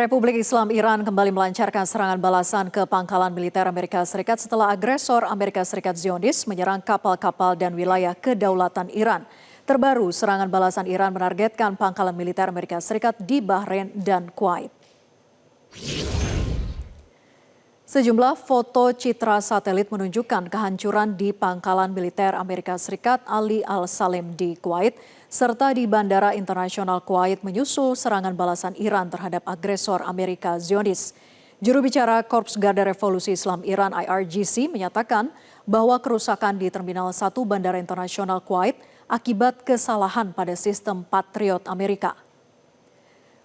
Republik Islam Iran kembali melancarkan serangan balasan ke pangkalan militer Amerika Serikat setelah agresor Amerika Serikat Zionis menyerang kapal-kapal dan wilayah kedaulatan Iran. Terbaru, serangan balasan Iran menargetkan pangkalan militer Amerika Serikat di Bahrain dan Kuwait. Sejumlah foto citra satelit menunjukkan kehancuran di pangkalan militer Amerika Serikat Ali Al-Salim di Kuwait, serta di Bandara Internasional Kuwait menyusul serangan balasan Iran terhadap agresor Amerika Zionis. Juru bicara Korps Garda Revolusi Islam Iran IRGC menyatakan bahwa kerusakan di Terminal 1 Bandara Internasional Kuwait akibat kesalahan pada sistem Patriot Amerika.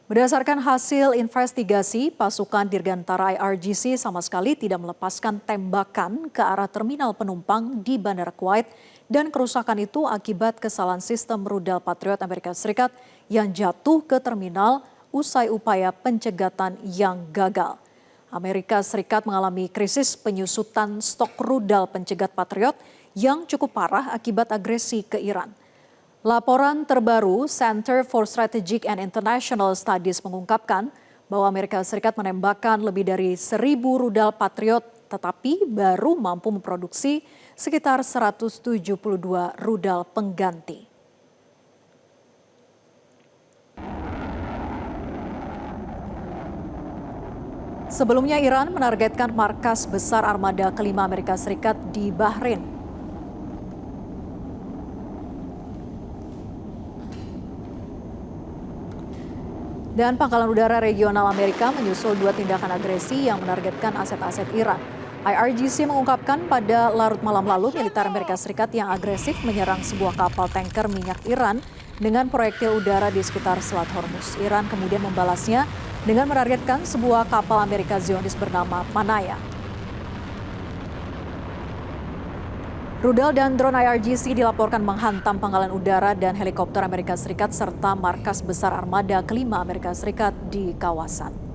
Berdasarkan hasil investigasi, pasukan Dirgantara IRGC sama sekali tidak melepaskan tembakan ke arah terminal penumpang di Bandara Kuwait dan kerusakan itu akibat kesalahan sistem rudal Patriot Amerika Serikat yang jatuh ke terminal usai upaya pencegatan yang gagal. Amerika Serikat mengalami krisis penyusutan stok rudal pencegat Patriot yang cukup parah akibat agresi ke Iran. Laporan terbaru Center for Strategic and International Studies mengungkapkan bahwa Amerika Serikat menembakkan lebih dari 1.000 rudal Patriot tetapi baru mampu memproduksi sekitar 172 rudal pengganti. Sebelumnya Iran menargetkan markas besar armada kelima Amerika Serikat di Bahrain. Dan pangkalan udara regional Amerika menyusul dua tindakan agresi yang menargetkan aset-aset Iran. IRGC mengungkapkan pada larut malam lalu militer Amerika Serikat yang agresif menyerang sebuah kapal tanker minyak Iran dengan proyektil udara di sekitar Selat Hormuz. Iran kemudian membalasnya dengan menargetkan sebuah kapal Amerika Zionis bernama Manaya. Rudal dan drone IRGC dilaporkan menghantam pangkalan udara dan helikopter Amerika Serikat serta markas besar armada kelima Amerika Serikat di kawasan.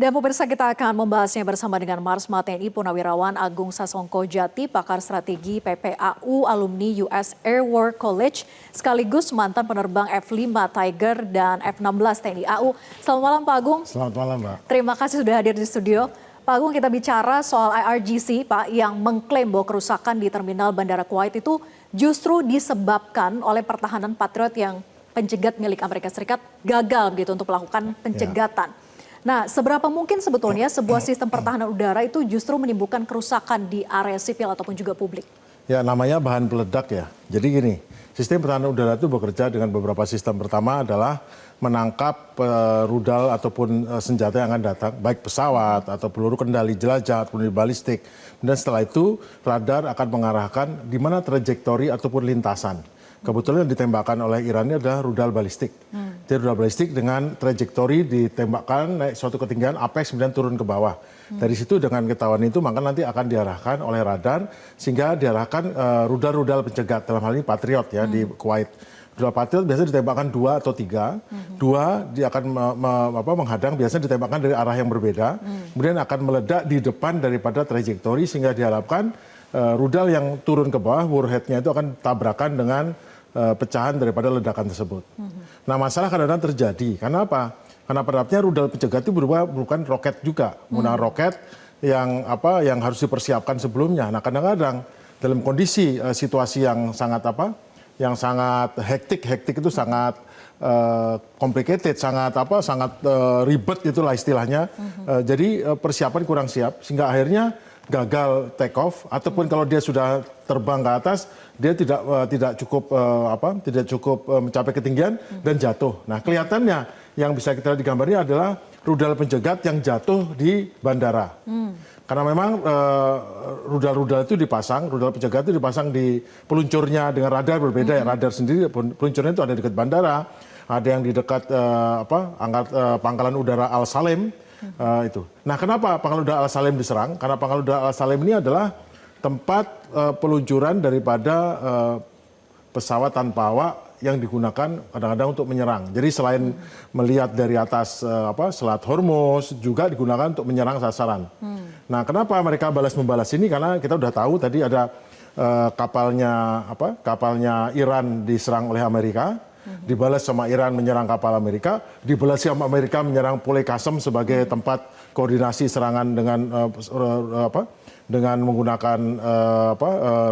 Dan pemirsa, kita akan membahasnya bersama dengan Marsma TNI Purnawirawan Agung Sasongko Jati, pakar strategi PPAU, alumni US Air War College, sekaligus mantan penerbang F-5 Tiger dan F-16 TNI AU. Selamat malam Pak Agung. Selamat malam Mbak. Terima kasih sudah hadir di studio. Pak Agung, kita bicara soal IRGC Pak yang mengklaim bahwa kerusakan di terminal Bandara Kuwait itu justru disebabkan oleh pertahanan Patriot yang pencegat milik Amerika Serikat gagal begitu untuk melakukan pencegatan. Nah, seberapa mungkin sebetulnya sebuah sistem pertahanan udara itu justru menimbulkan kerusakan di area sipil ataupun juga publik? Ya, namanya bahan peledak ya. Jadi gini, sistem pertahanan udara itu bekerja dengan beberapa sistem. Pertama adalah menangkap rudal ataupun senjata yang akan datang, baik pesawat atau peluru kendali jelajah ataupun balistik. Dan setelah itu radar akan mengarahkan di mana trajektori ataupun lintasan. Kebetulan yang ditembakkan oleh Iran ini adalah rudal balistik. Jadi rudal balistik dengan trajektori ditembakkan naik suatu ketinggian apex kemudian turun ke bawah. Dari situ dengan ketahuan itu maka nanti akan diarahkan oleh radar sehingga diarahkan rudal-rudal pencegat dalam hal ini Patriot ya di Kuwait. Rudal Patriot biasanya ditembakkan 2 atau 3. 2 dia akan menghadang, biasanya ditembakkan dari arah yang berbeda. Kemudian akan meledak di depan daripada trajektori sehingga diharapkan rudal yang turun ke bawah warheadnya itu akan tabrakan dengan pecahan daripada ledakan tersebut. Nah, masalah kadang-kadang terjadi. Karena apa? Karena pada akhirnya rudal pencegat itu bukan roket juga, menggunakan roket yang harus dipersiapkan sebelumnya. Nah, kadang-kadang dalam kondisi situasi yang sangat hektik itu sangat complicated, sangat ribet itulah istilahnya. Jadi persiapan kurang siap sehingga akhirnya gagal take off ataupun kalau dia sudah terbang ke atas dia tidak cukup mencapai ketinggian dan jatuh. Nah, kelihatannya yang bisa kita digambari adalah rudal pencegat yang jatuh di bandara. Karena memang rudal-rudal itu dipasang, rudal pencegat itu dipasang di peluncurnya dengan radar berbeda ya. Radar sendiri peluncurnya itu ada di dekat bandara, ada yang di dekat pangkalan udara Al-Salim. Itu. Nah, kenapa pangkalan udara Al-Salim diserang? Karena pangkalan udara Al-Salim ini adalah tempat peluncuran daripada pesawat tanpa awak yang digunakan kadang-kadang untuk menyerang. Jadi selain melihat dari atas Selat Hormuz, juga digunakan untuk menyerang sasaran. Nah, kenapa mereka balas-membalas ini? Karena kita udah tahu tadi ada kapalnya Iran diserang oleh Amerika, dibalas sama Iran menyerang kapal Amerika, dibalas sama Amerika menyerang Pule Qasem sebagai tempat koordinasi serangan dengan menggunakan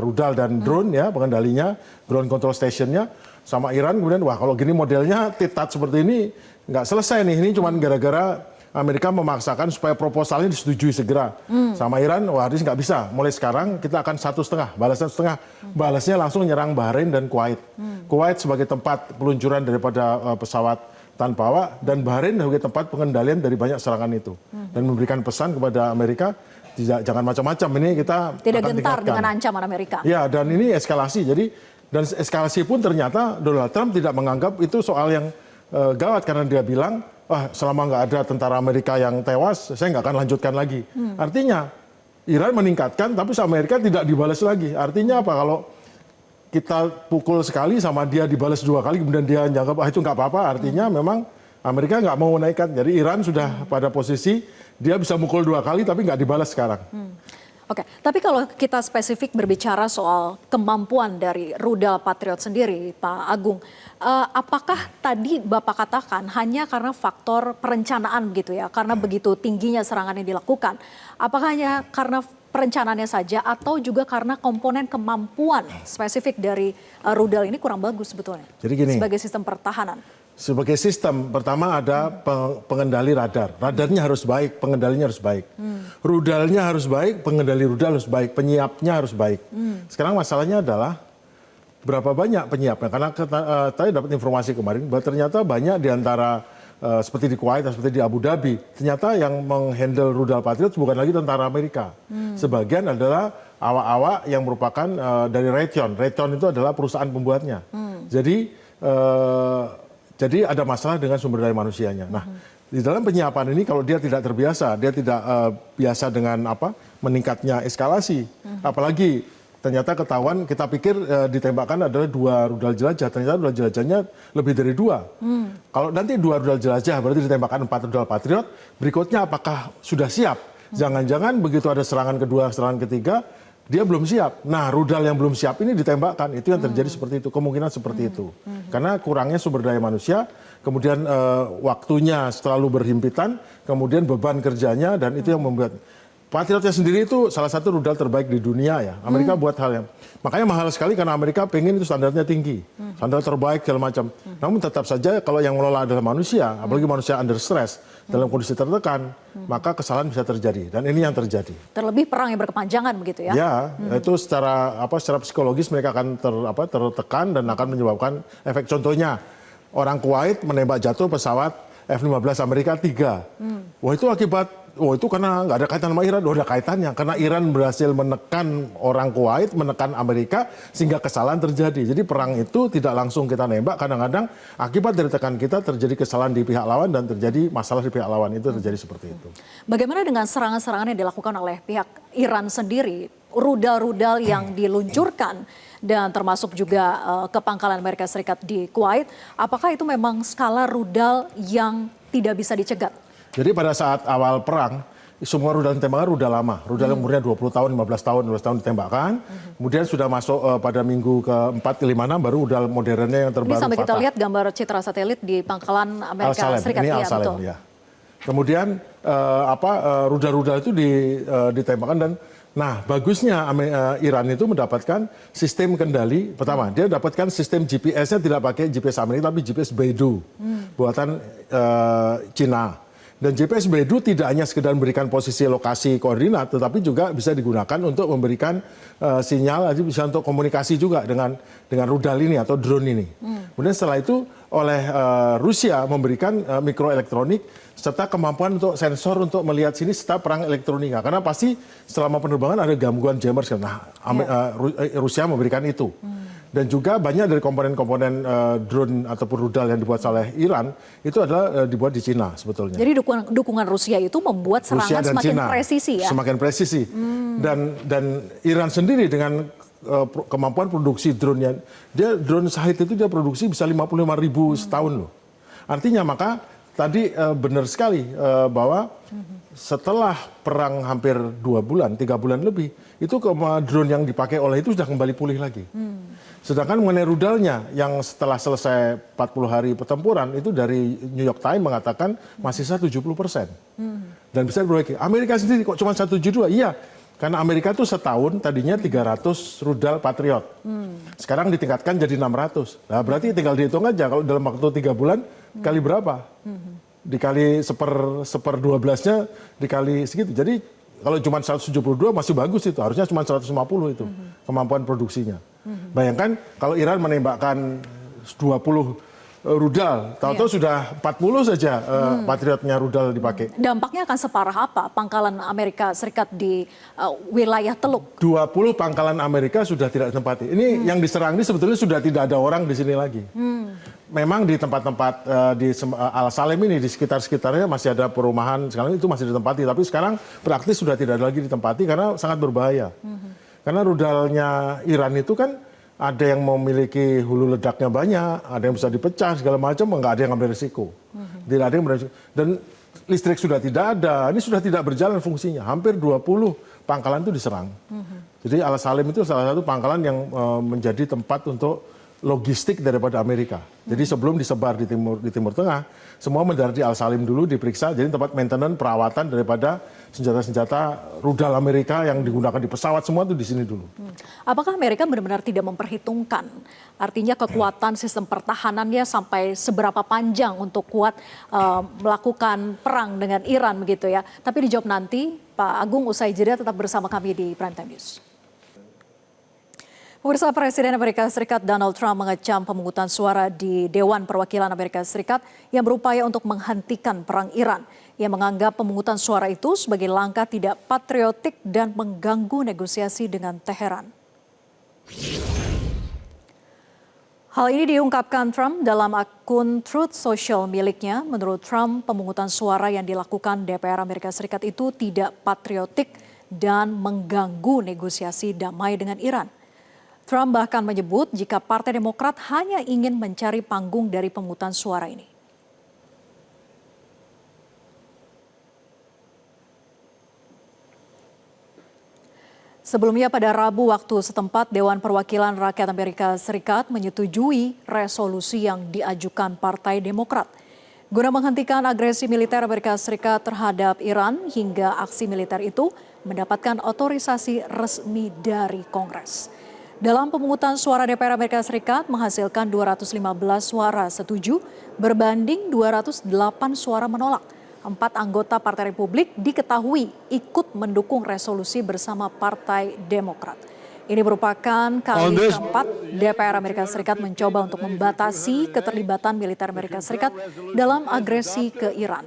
rudal dan drone ya, pengendalinya, drone control stationnya, sama Iran. Kemudian wah, kalau gini modelnya titat seperti ini nggak selesai nih, ini cuma gara-gara Amerika memaksakan supaya proposalnya disetujui segera sama Iran. Wah, ini nggak bisa, mulai sekarang kita akan 1,5, balas 1,5, balasnya langsung nyerang Bahrain dan Kuwait. Kuwait sebagai tempat peluncuran daripada pesawat tanpa awak, dan Bahrain sebagai tempat pengendalian dari banyak serangan itu, dan memberikan pesan kepada Amerika, jangan macam-macam, ini kita tidak akan gentar tingkatkan dengan ancaman Amerika. Ya, dan ini eskalasi. Jadi, dan eskalasi pun ternyata Donald Trump tidak menganggap itu soal yang gawat, karena dia bilang, wah, selama nggak ada tentara Amerika yang tewas, saya nggak akan lanjutkan lagi. Artinya Iran meningkatkan, tapi sama Amerika tidak dibalas lagi. Artinya apa? Kalau kita pukul sekali sama dia dibalas 2 kali, kemudian dia menganggap itu nggak apa-apa, artinya memang Amerika nggak mau menaikkan. Jadi Iran sudah pada posisi dia bisa mukul 2 kali tapi nggak dibalas sekarang. Oke, tapi kalau kita spesifik berbicara soal kemampuan dari rudal Patriot sendiri, Pak Agung, apakah tadi Bapak katakan hanya karena faktor perencanaan begitu ya, karena begitu tingginya serangan yang dilakukan, apakah hanya karena perencanaannya saja atau juga karena komponen kemampuan spesifik dari rudal ini kurang bagus sebetulnya? Jadi gini, sebagai sistem pertahanan. Sebagai sistem, pertama ada pengendali radar. Radarnya harus baik, pengendalinya harus baik. Rudalnya harus baik, pengendali rudal harus baik, penyiapnya harus baik. Sekarang masalahnya adalah berapa banyak penyiapnya. Karena tadi dapat informasi kemarin bahwa ternyata banyak di antara seperti di Kuwait, seperti di Abu Dhabi, ternyata yang menghandle rudal Patriot bukan lagi tentara Amerika. Sebagian adalah awak-awak yang merupakan dari Raytheon. Raytheon itu adalah perusahaan pembuatnya. Jadi ada masalah dengan sumber daya manusianya. Nah, di dalam penyiapan ini kalau dia tidak terbiasa, dia tidak biasa dengan meningkatnya eskalasi. Apalagi ternyata ketahuan, kita pikir ditembakkan adalah 2 rudal jelajah, ternyata rudal jelajahnya lebih dari 2. Kalau nanti 2 rudal jelajah berarti ditembakkan 4 rudal Patriot, berikutnya apakah sudah siap? Jangan-jangan begitu ada serangan kedua, serangan ketiga, dia belum siap. Nah, rudal yang belum siap ini ditembakkan. Itu yang terjadi seperti itu, kemungkinan seperti itu. Karena kurangnya sumber daya manusia, kemudian waktunya selalu berhimpitan, kemudian beban kerjanya, dan itu yang membuat Patriotnya sendiri itu salah satu rudal terbaik di dunia ya. Amerika buat hal yang makanya mahal sekali karena Amerika pengen itu standarnya tinggi, standar terbaik segala macam. Namun tetap saja kalau yang mengelola adalah manusia, apalagi manusia under stress, dalam kondisi tertekan, maka kesalahan bisa terjadi. Dan ini yang terjadi. Terlebih perang yang berkepanjangan begitu ya? Ya, itu secara psikologis mereka akan tertekan dan akan menyebabkan efek. Contohnya orang Kuwait menembak jatuh pesawat F-15 Amerika 3. Wah, itu itu karena nggak ada kaitan sama Iran. Ada kaitannya karena Iran berhasil menekan orang Kuwait, menekan Amerika sehingga kesalahan terjadi. Jadi perang itu tidak langsung kita nembak, kadang-kadang akibat dari tekan kita terjadi kesalahan di pihak lawan dan terjadi masalah di pihak lawan, itu terjadi seperti itu. Bagaimana dengan serangan-serangan yang dilakukan oleh pihak Iran sendiri? Rudal-rudal yang diluncurkan dan termasuk juga ke pangkalan Amerika Serikat di Kuwait, apakah itu memang skala rudal yang tidak bisa dicegat? Jadi pada saat awal perang, semua rudal ditembakkan rudal lama. Rudal yang umurnya 20 tahun, 15 tahun, 12 tahun ditembakkan. Kemudian sudah masuk pada minggu ke-4, ke-5, 6 baru rudal modernnya yang terbaru. Ini sampai kita lihat gambar citra satelit di pangkalan Amerika Serikat. Ini Al-Salem, ya. Kemudian rudal-rudal itu ditembakkan dan nah bagusnya Iran itu mendapatkan sistem kendali. Pertama, dia dapatkan sistem GPS-nya tidak pakai GPS Amerika tapi GPS Beidou buatan Cina. Dan GPS Beidou tidak hanya sekedar memberikan posisi lokasi koordinat, tetapi juga bisa digunakan untuk memberikan sinyal, bisa untuk komunikasi juga dengan rudal ini atau drone ini. Kemudian setelah itu oleh Rusia memberikan mikroelektronik serta kemampuan untuk sensor untuk melihat sini serta perang elektronika. Karena pasti selama penerbangan ada gangguan jammers. Nah, Rusia memberikan itu. Dan juga banyak dari komponen-komponen drone ataupun rudal yang dibuat oleh Iran itu adalah dibuat di Cina sebetulnya. Jadi dukungan Rusia itu membuat serangan semakin presisi ya? Semakin presisi. Dan Iran sendiri dengan kemampuan produksi drone-nya. Drone Shahid itu dia produksi bisa 55.000 setahun loh. Artinya maka tadi benar sekali bahwa setelah perang hampir 2 bulan, 3 bulan lebih, itu drone yang dipakai oleh itu sudah kembali pulih lagi. Sedangkan mengenai rudalnya yang setelah selesai 40 hari pertempuran itu dari New York Times mengatakan masih 70%. Dan bisa diperbaiki. Amerika sendiri kok cuma 172? Iya. Karena Amerika tuh setahun tadinya 300 rudal Patriot. Sekarang ditingkatkan jadi 600. Nah berarti tinggal dihitung aja kalau dalam waktu 3 bulan kali berapa? Dikali seper 12-nya dikali segitu. Jadi kalau cuma 172 masih bagus itu. Harusnya cuma 150 itu kemampuan produksinya. Bayangkan kalau Iran menembakkan 20 rudal, tahu-tahu sudah 40 saja Patriotnya rudal dipakai. Dampaknya akan separah apa pangkalan Amerika Serikat di wilayah Teluk? 20 pangkalan Amerika sudah tidak ditempati. Ini yang diserang ini sebetulnya sudah tidak ada orang di sini lagi. Memang di tempat-tempat di Al-Salem ini, di sekitar-sekitarnya masih ada perumahan, sekarang itu masih ditempati. Tapi sekarang praktis sudah tidak ada lagi ditempati karena sangat berbahaya. Karena rudalnya Iran itu kan ada yang memiliki hulu ledaknya banyak, ada yang bisa dipecah segala macam, nggak ada yang ambil risiko. Tidak ada yang beresiko. Dan listrik sudah tidak ada, ini sudah tidak berjalan fungsinya. Hampir 20 pangkalan itu diserang. Jadi Al-Salim itu salah satu pangkalan yang menjadi tempat untuk logistik daripada Amerika. Jadi sebelum disebar di Timur Tengah, semua mendarat di Al-Salim dulu diperiksa, jadi tempat maintenance, perawatan daripada senjata-senjata rudal Amerika yang digunakan di pesawat, semua itu di sini dulu. Apakah Amerika benar-benar tidak memperhitungkan, artinya kekuatan sistem pertahanannya sampai seberapa panjang untuk kuat melakukan perang dengan Iran begitu ya? Tapi dijawab nanti, Pak Agung, usai jeda tetap bersama kami di Prime Time News. Pemirsa, Presiden Amerika Serikat Donald Trump mengecam pemungutan suara di Dewan Perwakilan Amerika Serikat yang berupaya untuk menghentikan perang Iran. Ia menganggap pemungutan suara itu sebagai langkah tidak patriotik dan mengganggu negosiasi dengan Teheran. Hal ini diungkapkan Trump dalam akun Truth Social miliknya. Menurut Trump, pemungutan suara yang dilakukan DPR Amerika Serikat itu tidak patriotik dan mengganggu negosiasi damai dengan Iran. Trump bahkan menyebut jika Partai Demokrat hanya ingin mencari panggung dari pemungutan suara ini. Sebelumnya pada Rabu waktu setempat, Dewan Perwakilan Rakyat Amerika Serikat menyetujui resolusi yang diajukan Partai Demokrat guna menghentikan agresi militer Amerika Serikat terhadap Iran hingga aksi militer itu mendapatkan otorisasi resmi dari Kongres. Dalam pemungutan suara DPR Amerika Serikat menghasilkan 215 suara setuju berbanding 208 suara menolak. 4 anggota Partai Republik diketahui ikut mendukung resolusi bersama Partai Demokrat. Ini merupakan kali keempat DPR Amerika Serikat mencoba untuk membatasi keterlibatan militer Amerika Serikat dalam agresi ke Iran.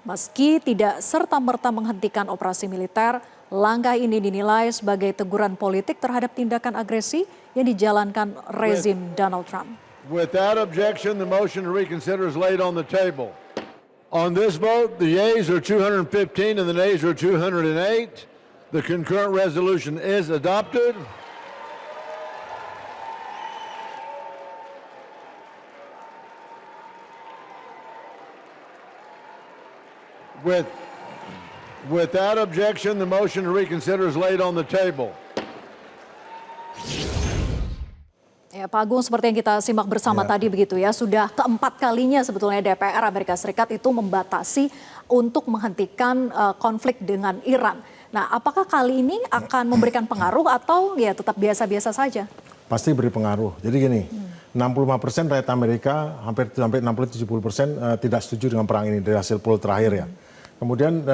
Meski tidak serta-merta menghentikan operasi militer, langkah ini dinilai sebagai teguran politik terhadap tindakan agresi yang dijalankan rezim Donald Trump. Without objection, the motion to reconsider is laid on the table. On this vote, the yeas are 215 and the nays are 208. The concurrent resolution is adopted. Without objection, the motion to reconsider is laid on the table. Ya, Pak Agung, seperti yang kita simak bersama tadi begitu ya, sudah keempat kalinya sebetulnya DPR Amerika Serikat itu membatasi untuk menghentikan konflik dengan Iran. Nah, apakah kali ini akan memberikan pengaruh atau ya tetap biasa-biasa saja? Pasti beri pengaruh. Jadi gini, 65% rakyat Amerika, hampir sampai 60-70% tidak setuju dengan perang ini dari hasil poll terakhir ya. Kemudian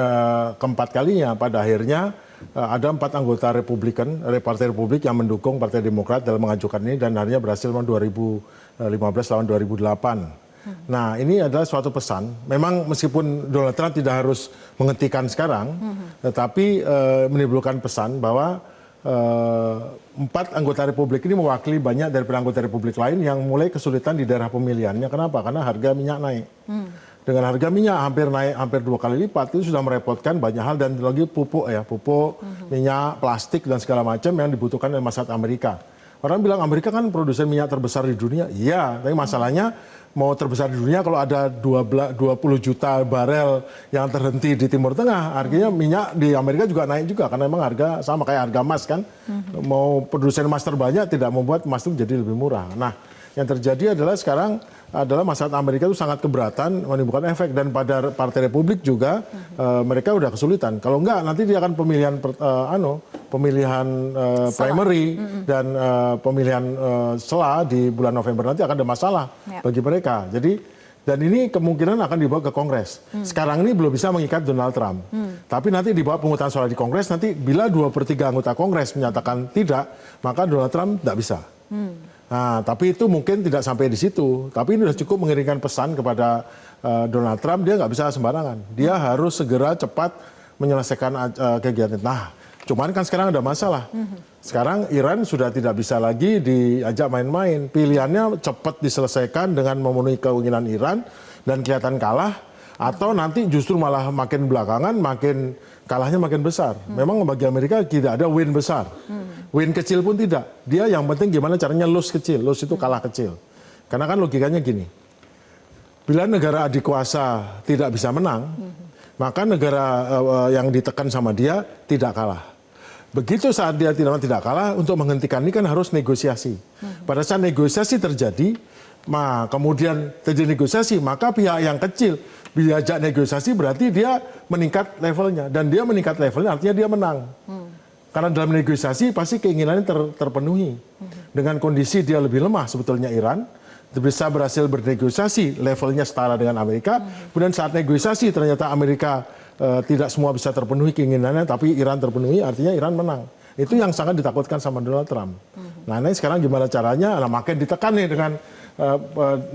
keempat kalinya pada akhirnya ada 4 anggota Republikan, Partai Republik yang mendukung Partai Demokrat dalam mengajukan ini dan akhirnya berhasil tahun 2015 lawan 2008. Nah ini adalah suatu pesan, memang meskipun Donald Trump tidak harus menghentikan sekarang, tetapi menimbulkan pesan bahwa 4 anggota Republik ini mewakili banyak dari anggota Republik lain yang mulai kesulitan di daerah pemilihannya. Kenapa? Karena harga minyak naik. Dengan harga minyak hampir naik hampir 2 kali lipat, itu sudah merepotkan banyak hal, dan lagi pupuk ya, pupuk, minyak, plastik dan segala macam yang dibutuhkan oleh masyarakat Amerika. Orang bilang Amerika kan produsen minyak terbesar di dunia. Iya, tapi masalahnya mau terbesar di dunia kalau ada 20 juta barel yang terhenti di Timur Tengah, artinya minyak di Amerika juga naik juga karena memang harga sama kayak harga emas kan. Mau produsen emas terbanyak tidak membuat emas itu jadi lebih murah. Nah, yang terjadi adalah sekarang adalah masyarakat Amerika itu sangat keberatan menimbulkan efek, dan pada Partai Republik juga mereka udah kesulitan. Kalau enggak nanti dia akan pemilihan primary dan pemilihan sela di bulan November nanti akan ada masalah bagi mereka. Jadi dan ini kemungkinan akan dibawa ke Kongres. Sekarang ini belum bisa mengikat Donald Trump. Tapi nanti dibawa pemungutan suara di Kongres, nanti bila 2/3 anggota Kongres menyatakan tidak, maka Donald Trump tidak bisa. Nah, tapi itu mungkin tidak sampai di situ. Tapi ini sudah cukup mengirimkan pesan kepada Donald Trump, dia nggak bisa sembarangan. Dia harus segera cepat menyelesaikan kegiatan. Nah, cuman kan sekarang ada masalah. Sekarang Iran sudah tidak bisa lagi diajak main-main. Pilihannya cepat diselesaikan dengan memenuhi keinginan Iran dan kelihatan kalah, atau nanti justru malah makin belakangan makin kalahnya makin besar. Memang bagi Amerika tidak ada win besar. Win kecil pun tidak. Dia yang penting gimana caranya lose kecil. Lose itu kalah kecil. Karena kan logikanya gini. Bila negara adik kuasa tidak bisa menang, maka negara yang ditekan sama dia tidak kalah. Begitu saat dia tidak kalah, untuk menghentikan ini kan harus negosiasi. Pada saat negosiasi terjadi, kemudian terjadi negosiasi, maka pihak yang kecil diajak negosiasi berarti dia meningkat levelnya. Dan dia meningkat levelnya artinya dia menang. Karena dalam negosiasi pasti keinginannya terpenuhi. Dengan kondisi dia lebih lemah sebetulnya Iran, bisa berhasil bernegosiasi levelnya setara dengan Amerika. Kemudian saat negosiasi ternyata Amerika tidak semua bisa terpenuhi keinginannya, tapi Iran terpenuhi, artinya Iran menang. Itu yang sangat ditakutkan sama Donald Trump. Nah ini sekarang gimana caranya, makin ditekan nih dengan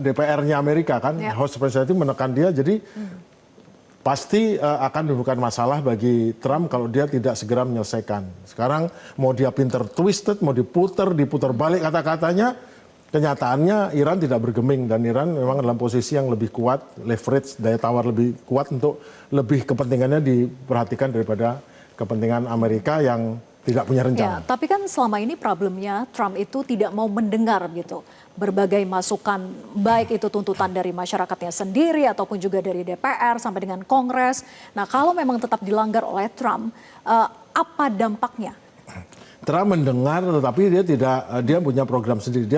DPR-nya Amerika kan, House Representative menekan dia, jadi pasti akan menimbulkan masalah bagi Trump kalau dia tidak segera menyelesaikan. Sekarang mau dia pinter twisted, mau diputar balik kata-katanya, kenyataannya Iran tidak bergeming, dan Iran memang dalam posisi yang lebih kuat, leverage, daya tawar lebih kuat untuk lebih kepentingannya diperhatikan daripada kepentingan Amerika yang tidak punya rencana. Ya, tapi kan selama ini problemnya Trump itu tidak mau mendengar gitu berbagai masukan, baik itu tuntutan dari masyarakatnya sendiri ataupun juga dari DPR sampai dengan Kongres. Nah, kalau memang tetap dilanggar oleh Trump, apa dampaknya? Trump mendengar, tetapi dia punya program sendiri.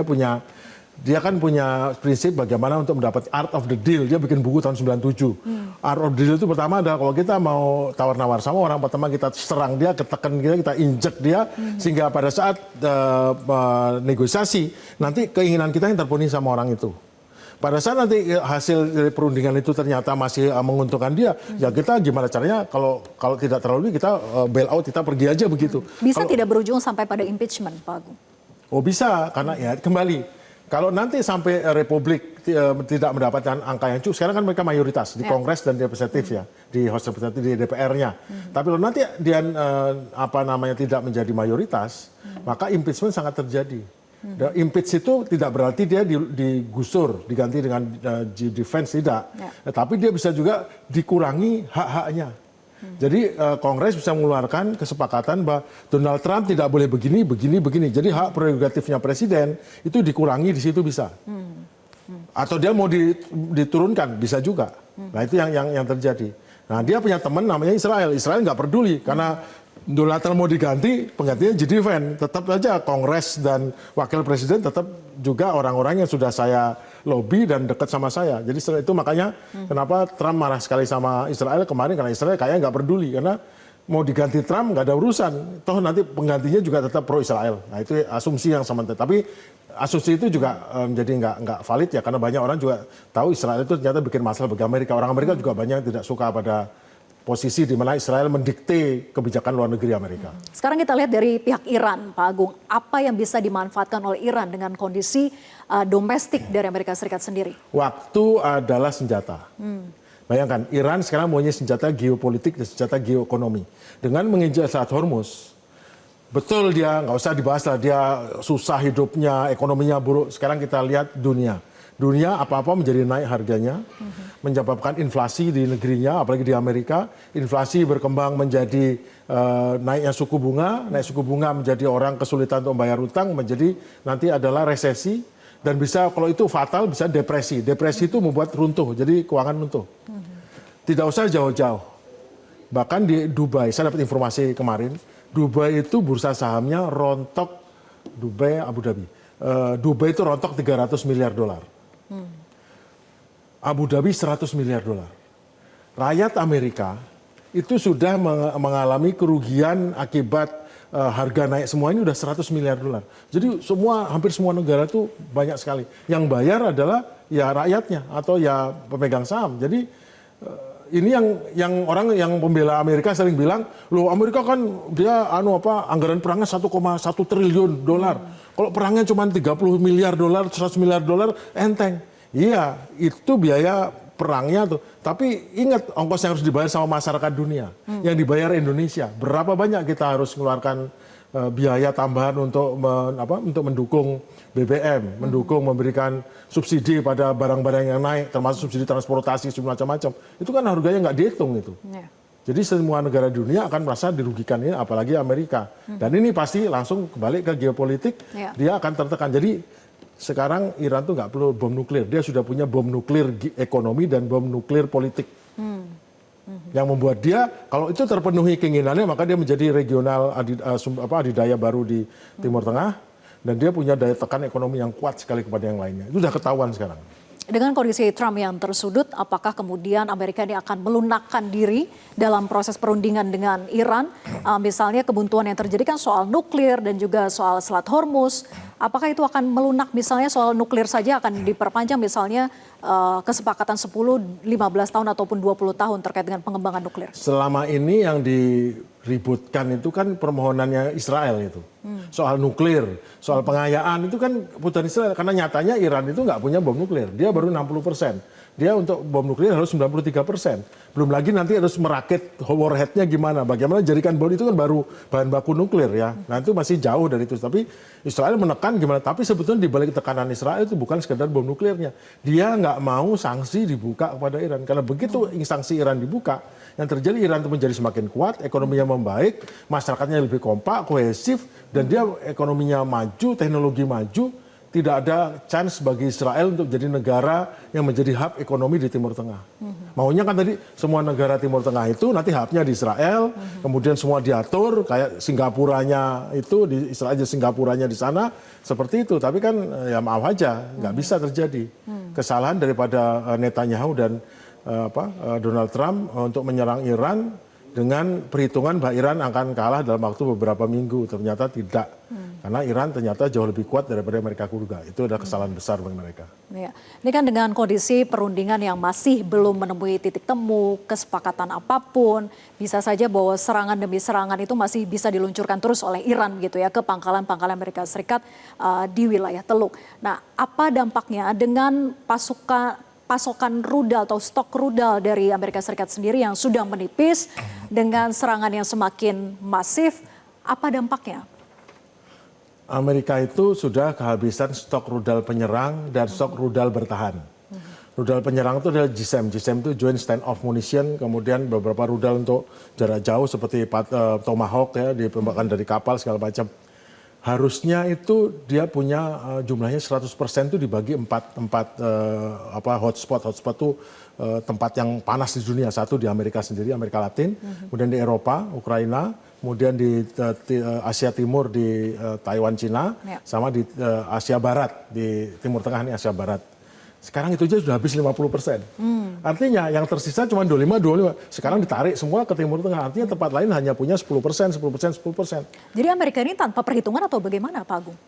Dia kan punya prinsip bagaimana untuk mendapat art of the deal. Dia bikin buku tahun 97. Art of the deal itu pertama adalah kalau kita mau tawar-nawar sama orang, pertama kita serang dia, ketekan dia, kita injek dia, sehingga pada saat negosiasi, nanti keinginan kita yang terpenuhi sama orang itu. Pada saat nanti hasil dari perundingan itu ternyata masih menguntungkan dia, ya kita gimana caranya kalau tidak terlalu kita bail out, kita pergi aja begitu. Bisa tidak berujung sampai pada impeachment, Pak Agung? Oh bisa, karena ya kembali. Kalau nanti sampai Republik tidak mendapatkan angka yang cukup, sekarang kan mereka mayoritas di Kongres dan di Representatif ya, di House Representative, di DPR-nya. Tapi kalau nanti dia tidak menjadi mayoritas, maka impeachment sangat terjadi. Impeach itu tidak berarti dia digusur, diganti dengan defense, tidak. Tapi dia bisa juga dikurangi hak-haknya. Jadi Kongres bisa mengeluarkan kesepakatan bahwa Donald Trump tidak boleh begini. Jadi hak prerogatifnya presiden itu dikurangi di situ bisa. Atau dia mau diturunkan bisa juga. Nah itu yang terjadi. Nah dia punya teman namanya Israel. Israel nggak peduli karena Donald Trump mau diganti, penggantinya J.D. Vance. Tetap saja Kongres dan Wakil Presiden tetap juga orang-orang yang sudah saya lobby dan dekat sama saya. Jadi setelah itu makanya kenapa Trump marah sekali sama Israel kemarin, karena Israel kayaknya nggak peduli. Karena mau diganti Trump nggak ada urusan. Toh nanti penggantinya juga tetap pro Israel. Nah itu asumsi yang sementara. Tapi asumsi itu juga menjadi nggak valid ya. Karena banyak orang juga tahu Israel itu ternyata bikin masalah bagi Amerika. Orang Amerika juga banyak yang tidak suka pada posisi di mana Israel mendikte kebijakan luar negeri Amerika. Sekarang kita lihat dari pihak Iran, Pak Agung. Apa yang bisa dimanfaatkan oleh Iran dengan kondisi domestik dari Amerika Serikat sendiri? Waktu adalah senjata. Bayangkan, Iran sekarang punya senjata geopolitik dan senjata geoekonomi. Dengan menginjak Selat Hormuz, betul dia nggak usah dibahas lah, dia susah hidupnya, ekonominya buruk. Sekarang kita lihat dunia. dunia apa-apa menjadi naik harganya, menyebabkan inflasi di negerinya, apalagi di Amerika, inflasi berkembang menjadi naiknya suku bunga, naik suku bunga menjadi orang kesulitan untuk membayar utang, menjadi nanti adalah resesi, dan bisa kalau itu fatal bisa depresi. Depresi itu membuat runtuh, jadi keuangan runtuh. Tidak usah jauh-jauh. Bahkan di Dubai, saya dapat informasi kemarin, Dubai itu bursa sahamnya rontok, Dubai, Abu Dhabi. Dubai itu rontok 300 miliar dolar. Abu Dhabi 100 miliar dolar. Rakyat Amerika itu sudah mengalami kerugian akibat harga naik semua ini udah 100 miliar dolar. Jadi hampir semua negara itu banyak sekali. Yang bayar adalah ya rakyatnya atau ya pemegang saham. Jadi ini yang orang yang pembela Amerika sering bilang, loh Amerika kan dia anggaran perangnya 1,1 triliun dolar. Kalau perangnya cuma 30 miliar dolar, 100 miliar dolar enteng. Iya, itu biaya perangnya tuh. Tapi ingat ongkos yang harus dibayar sama masyarakat dunia, yang dibayar Indonesia. Berapa banyak kita harus mengeluarkan biaya tambahan untuk mendukung BBM, mendukung memberikan subsidi pada barang-barang yang naik, termasuk subsidi transportasi macam-macam. Itu kan harganya nggak dihitung itu. Yeah. Jadi semua negara dunia akan merasa dirugikan ini, apalagi Amerika. Dan ini pasti langsung kembali ke geopolitik, dia akan tertekan. Jadi sekarang Iran tuh nggak perlu bom nuklir, dia sudah punya bom nuklir ekonomi dan bom nuklir politik. Yang membuat dia, kalau itu terpenuhi keinginannya, maka dia menjadi regional adidaya baru di Timur Tengah, dan dia punya daya tekan ekonomi yang kuat sekali kepada yang lainnya. Itu sudah ketahuan sekarang. Dengan kondisi Trump yang tersudut, apakah kemudian Amerika ini akan melunakkan diri dalam proses perundingan dengan Iran? Misalnya kebuntuan yang terjadi kan soal nuklir dan juga soal Selat Hormuz. Apakah itu akan melunak, misalnya soal nuklir saja akan diperpanjang misalnya kesepakatan 10, 15 tahun ataupun 20 tahun terkait dengan pengembangan nuklir? Selama ini yang diributkan itu kan permohonannya Israel itu. Soal nuklir, soal pengayaan itu kan keputusan Israel. Karena nyatanya Iran itu nggak punya bom nuklir, dia baru 60%. Dia untuk bom nuklir harus 93%. Belum lagi nanti harus merakit warheadnya gimana. Bagaimana jadikan bom itu kan baru bahan baku nuklir ya. Nah itu masih jauh dari itu. Tapi Israel menekan gimana. Tapi sebetulnya di balik tekanan Israel itu bukan sekedar bom nuklirnya. Dia nggak mau sanksi dibuka kepada Iran. Karena begitu sanksi Iran dibuka, yang terjadi Iran itu menjadi semakin kuat, ekonominya membaik, masyarakatnya lebih kompak, kohesif, dan dia ekonominya maju, teknologi maju. Tidak ada chance bagi Israel untuk jadi negara yang menjadi hub ekonomi di Timur Tengah. Maunya kan tadi semua negara Timur Tengah itu nanti hubnya di Israel, kemudian semua diatur kayak Singapuranya itu di Israel aja, Singapuranya di sana seperti itu. Tapi kan ya maaf aja nggak bisa terjadi. Kesalahan daripada Netanyahu dan Donald Trump untuk menyerang Iran dengan perhitungan bahwa Iran akan kalah dalam waktu beberapa minggu. Ternyata tidak. Karena Iran ternyata jauh lebih kuat daripada mereka kuduga. Itu adalah kesalahan besar bagi mereka. Ya. Ini kan dengan kondisi perundingan yang masih belum menemui titik temu, kesepakatan apapun, bisa saja bahwa serangan demi serangan itu masih bisa diluncurkan terus oleh Iran gitu ya ke pangkalan-pangkalan Amerika Serikat di wilayah Teluk. Nah, apa dampaknya dengan pasokan rudal atau stok rudal dari Amerika Serikat sendiri yang sudah menipis dengan serangan yang semakin masif, apa dampaknya? Amerika itu sudah kehabisan stok rudal penyerang dan stok rudal bertahan. Rudal penyerang itu adalah JSAM. JSAM itu Joint Stand-Off Munition, kemudian beberapa rudal untuk jarak jauh seperti Tomahawk ya, ditembakkan dari kapal segala macam. Harusnya itu dia punya jumlahnya 100% itu dibagi empat hotspot. Hotspot itu tempat yang panas di dunia. Satu di Amerika sendiri, Amerika Latin, kemudian di Eropa, Ukraina, kemudian di Asia Timur di Taiwan, Cina, sama di Asia Barat, di Timur Tengah ini Asia Barat. Sekarang itu aja sudah habis 50%. Artinya yang tersisa cuma 25. Sekarang ditarik semua ke Timur Tengah. Artinya tempat lain hanya punya 10%. Jadi Amerika ini tanpa perhitungan atau bagaimana Pak Agung?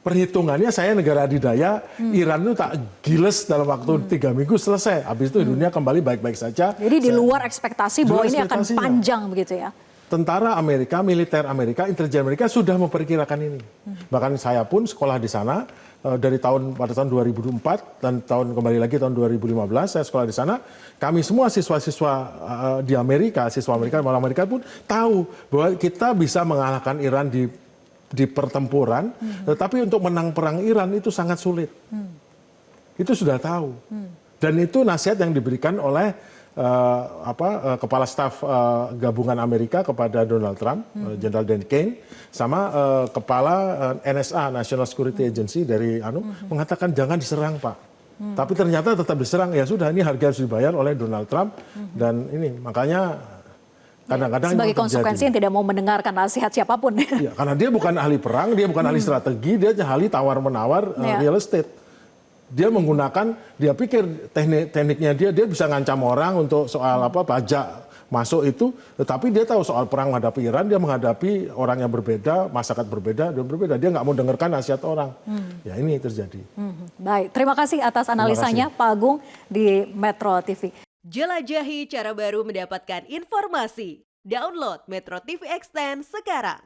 Perhitungannya saya negara adidaya, Iran itu tak giles dalam waktu 3 minggu selesai. Habis itu dunia kembali baik-baik saja. Jadi di luar ekspektasi bahwa ini akan panjang begitu ya? Tentara Amerika, militer Amerika, intelijen Amerika sudah memperkirakan ini. Bahkan saya pun sekolah di sana pada tahun 2004 dan kembali lagi tahun 2015 saya sekolah di sana. Kami semua siswa-siswa di Amerika, siswa Amerika, orang Amerika pun tahu bahwa kita bisa mengalahkan Iran di di pertempuran, tetapi untuk menang perang Iran itu sangat sulit. Itu sudah tahu. Dan itu nasihat yang diberikan oleh kepala staf gabungan Amerika kepada Donald Trump, Jenderal Dan Kane, sama kepala NSA, National Security Agency dari mengatakan jangan diserang, Pak. Tapi ternyata tetap diserang. Ya sudah, ini harga harus dibayar oleh Donald Trump. Dan ini makanya kadang-kadang sebagai konsekuensi yang tidak mau mendengarkan nasihat siapapun. Ya, karena dia bukan ahli perang, dia bukan ahli strategi, dia ahli tawar-menawar real estate. Dia menggunakan, dia pikir tekniknya dia bisa ngancam orang untuk soal pajak masuk itu, tetapi dia tahu soal perang menghadapi Iran, dia menghadapi orang yang berbeda, masyarakat berbeda, dia nggak mau dengarkan nasihat orang. Ya ini terjadi. Baik, terima kasih atas analisanya Pak Agung di Metro TV. Jelajahi cara baru mendapatkan informasi. Download Metro TV Extend sekarang.